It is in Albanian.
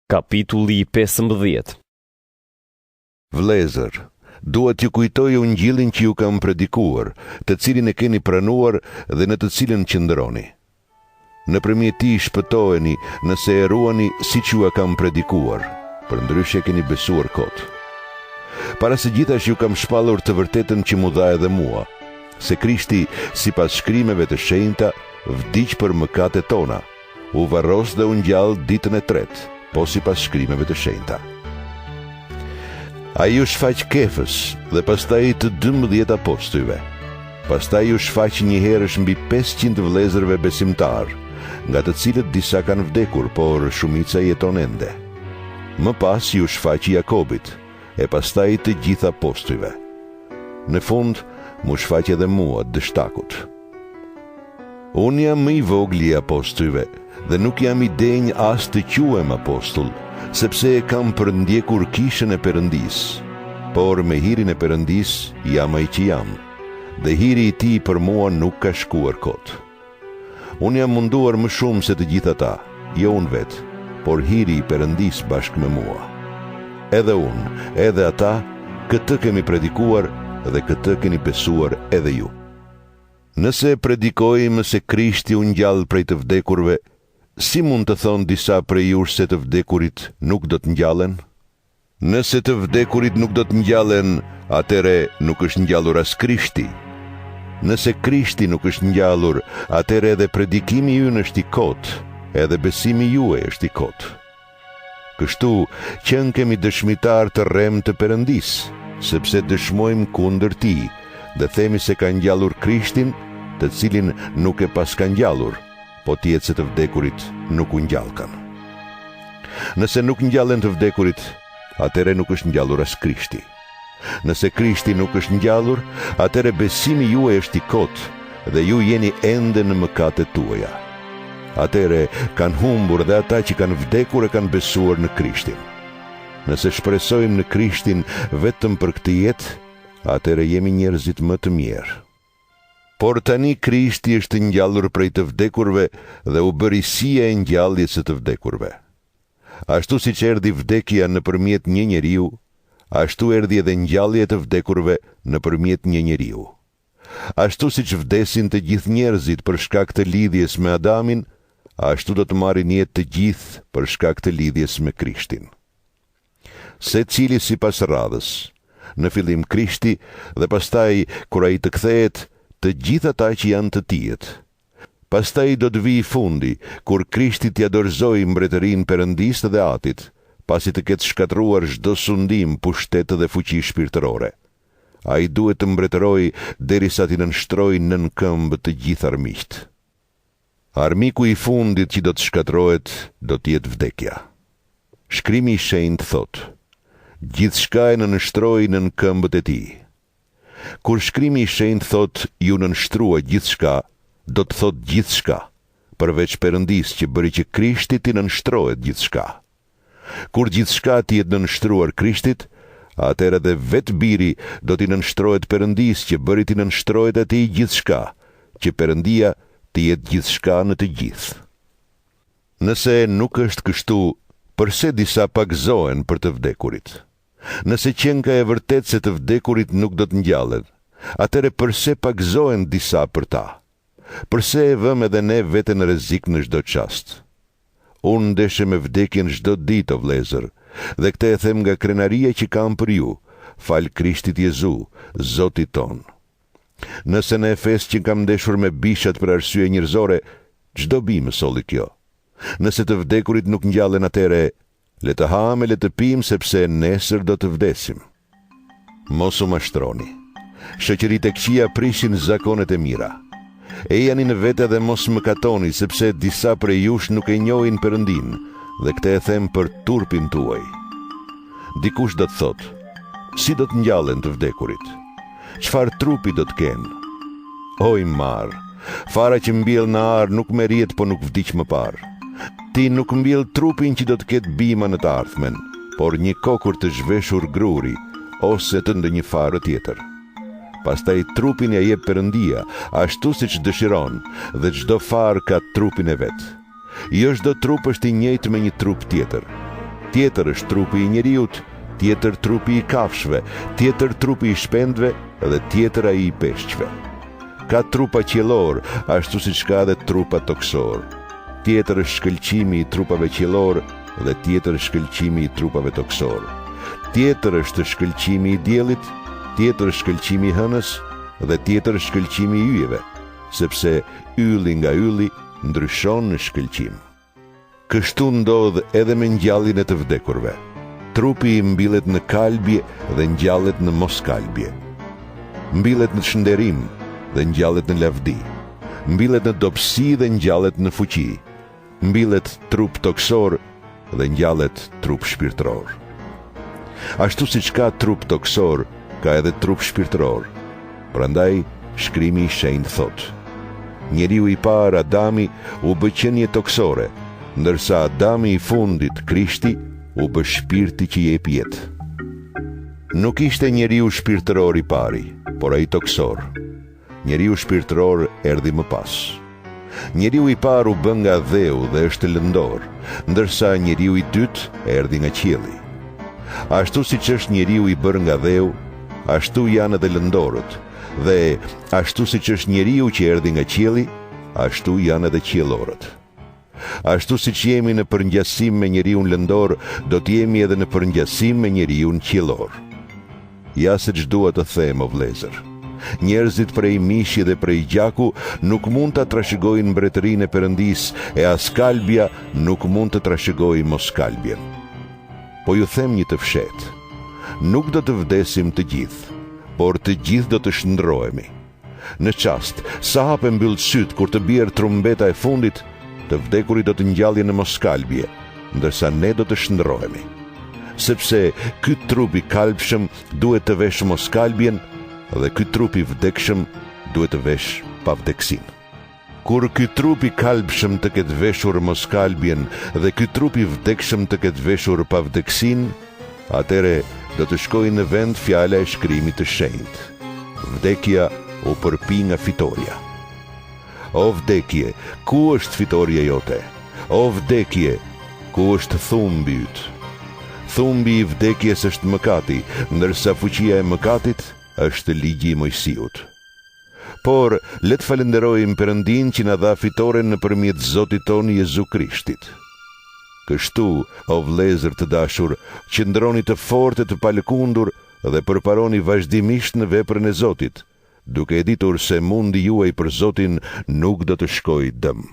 Kapitulli 15. Vëllezër, dua t'ju kujtoj ungjillin që ju kam predikuar, të cilin e keni pranuar dhe në të cilin qëndroni. Nëpërmjet tij shpëtoheni nëse e ruani siç ju e kam predikuar, përndryshe keni besuar kot. Para së gjithash ju kam shpallur të vërtetën që mu dha edhe mua, se Krishti, sipas shkrimeve të shenjta, vdiq për mëkatet tona, u varros dhe u ngjall ditën e tretë, po sipas shkrimeve të shenjta. Ai u shfaq Kefës dhe pastaj të 12 apostujve. Pastaj u shfaq një herësh mbi 500 vëllezërve besimtar, nga të cilët disa kanë vdekur, por shumica jeton ende. Më pas u shfaq Jakobit, e pastaj të gjithë apostujve. Në fund, mu shfaq edhe mua, dështakut. Unë jam më i vogli i apostujve, dhe nuk jam i denj as të quhem apostull, sepse e kam përndjekur kishën e Perëndis, por me hirin e Perëndis jam ai që jam, dhe hiri i tij për mua nuk ka shkuar kot. Unë jam munduar më shumë se të gjithë ata, jo unë vetë, por hiri i Perëndis bashkë me mua. Edhe unë, edhe ata, këtë kemi predikuar dhe këtë keni besuar edhe ju. Nëse predikojmë se Krishti u ngjall prej të vdekurve, si mund të thonë disa prej jush se të vdekurit nuk do të ngjallen? Nëse të vdekurit nuk do të ngjallen, atëre nuk është ngjallur as Krishti. Nëse Krishti nuk është ngjallur, atëre edhe predikimi ynë është i kot, edhe besimi juaj është i kot. Kështu qenë kemi dëshmitar të rrem të Perëndis, sepse dëshmojmë kundër tij, dhe themi se ka ngjallur Krishtin, të cilin nuk e pas ka ngjallur, po tjetë se të vdekurit nuk u ngjallkan. Nëse nuk ngjallen të vdekurit, atëre nuk është ngjallur as Krishti. Nëse Krishti nuk është ngjallur, atëre besimi juaj është i kot, dhe ju jeni ende në mëkatet tuaja. Atëre kanë humbur dhe ata që kanë vdekur e kanë besuar në Krishtin. Nëse shpresojmë në Krishtin vetëm për këtë jetë, atëre jemi njerëzit më të mirë. Por tani Krishti është ngjallur prej të vdekurve dhe u bëri sija e ngjalljes së të vdekurve. Ashtu siç erdhi vdekja nëpërmjet një njeriu, ashtu erdhi edhe ngjallja e të vdekurve nëpërmjet një njeriu. Ashtu siç vdesin të gjithë njerëzit për shkak të lidhjes me Adamin, ashtu do të marrin jetë të gjithë për shkak të lidhjes me Krishtin. Secili sipas radhës. Në fillim Krishti dhe pastaj kur ai të kthehet, të gjithë ata që janë të tijet. Pastaj do të vijë fundi, kur Krishti t'ia dorëzojë mbretërinë Perëndisë dhe Atit, pasi të ketë shkatruar çdo sundim, pushtet dhe fuqi shpirtërore. Ai duhet të mbretërojë derisa t'i nënshtrojë nën këmbë të gjithë armiqt. Armiku i fundit që do të shkatrohet do të jetë vdekja. Shkrimi i shenjtë thotë: gjithçka e nënshtroi nën këmbët e tij. Kur shkrimi i shenjtë thot ju nënshtrua gjithçka, do të thot gjithçka, përveç Perëndis që bëri që Krishti t'i nënshtrohet gjithçka. Kur gjithçka t'i jetë nënshtruar Krishtit, atëherë edhe vetë Biri do t'i nënshtrohet Perëndis që bëri t'i nënshtrohet atij gjithçka, që Perëndia t'i jetë gjithçka në të gjithë. Nëse nuk është kështu, përse disa pagëzohen për të vdekurit? Nëse qenë ka e vërtet se të vdekurit nuk do të ngjallen, atëre përse pagëzohen disa për ta? Përse e vëm edhe ne veten në rrezik në çdo çast? Unë ndeshem me vdekjen çdo ditë, o vëllezër, dhe këtë e them nga krenaria që kam për ju, fal Krishtit Jezu, Zotit ton. Nëse në Efes që kam ndeshur me bishat për arsye njerëzore, çdo bimë solli kjo. Nëse të vdekurit nuk ngjallen, atëre le të ham e le të pim, sepse nesër do të vdesim. Mos u mashtroni. Shoqëritë e këqija prishin zakonet e mira. Ejani në vete dhe mos mëkatoni, sepse disa prej jush nuk e njohin Perëndin, dhe këtë e them për turpin tuaj. Dikush do të thotë: si do të ngjallen të vdekurit? Çfarë trupi do të kenë? Oj marr, fara që mbjell në ar nuk merrihet, po nuk vdiq më parë. Ti nuk mbjell trupin që do të ketë bima në të ardhmen, por një kokur të zhveshur gruri, ose të ndonjë farë tjetër. Pastaj trupin ja jep Perëndia, ashtu siç dëshiron, dhe çdo farë ka trupin e vet. Jo çdo trup është i njëjtë me një trup tjetër. tjetër është trupi i njeriut, tjetër trupi i kafshëve, tjetër trupi i shpendëve dhe tjetër ai i peshqve. Ka trupa qiellor, ashtu siç ka edhe trupa toksor. Tjetër është shkëlqimi i trupave qiellor dhe tjetër shkëlqimi i trupave toksor. Tjetër është shkëlqimi i diellit, tjetër shkëlqimi i hënës dhe tjetër shkëlqimi i yjeve, sepse ylli nga ylli ndryshon në shkëlqim. Kështu ndodh edhe me ngjalljen e të vdekurve. Trupi mbillet në kalbje dhe ngjallet në moskalbje. Mbillet në shënderim dhe ngjallet në lavdi. Mbillet në dobësi dhe ngjallet në fuqi. Mbillet trup toksor dhe ngjallet trup shpirtëror. Ashtu siç ka trup toksor, ka edhe trup shpirtëror. Prandaj shkrimi i shenjtë thotë: njeriu i parë Adami u bë qenie toksore, ndërsa Adami i fundit Krishti u bë shpirti që jep jetë. Nuk ishte njeriu shpirtëror i pari, por ai toksor. Njeriu shpirtëror erdhi më pas. Njeriu i parë u bë nga dheu dhe është lëndor, ndërsa njeriu i dytë erdhi nga qielli. Ashtu siç është njeriu i bërë nga dheu, ashtu janë edhe lëndorët, dhe ashtu siç është njeriu që erdhi nga qielli, ashtu janë edhe qiellorët. Ashtu siç jemi në përngjasim me njeriun lëndor, do të jemi edhe në përngjasim me njeriun qiellor. Ja se ç'dua të them, o vëllezër. Njerëzit prej mishi dhe prej gjaku nuk mund ta trashëgojnë mbretërinë e Perëndisë, e as kalbja nuk mund të trashëgojë moskalbjen. Po ju them një të fshehtë. Nuk do të vdesim të gjithë, por të gjithë do të shndrohemi. Në çast sa hapë mbyll syt kur të bjerë trumbeta e fundit, të vdekurit do të ngjalljen në moskalbje, ndërsa ne do të shndrohemi. Sepse ky trup i kalbshëm duhet të vesh moskalbjen dhe ky trup i vdekshëm duhet të vesh pavdeksinë. Kur ky trup i kalbshëm të ketë veshur moskalbjen dhe ky trup i vdekshëm të ketë veshur pavdeksinë, atëre do të shkojë në vend fjala e shkrimit të shenjtë: vdekja u përpi nga fitoria. O vdekje, ku është fitoria jote? O vdekje, ku është thumbi yt? Thumbi i vdekjes është mëkati, ndërsa fuqia e mëkatit është ligji i Mojsiut. Por le të falenderojmë Perëndin që na dha fitoren nëpërmjet Zotit ton Jezu Krishtit. Kështu, o vëllezër të dashur, qëndroni të fortë e të palëkundur dhe përparoni vazhdimisht në veprën e Zotit, duke e ditur se mundi juaj për Zotin nuk do të shkojë dëm.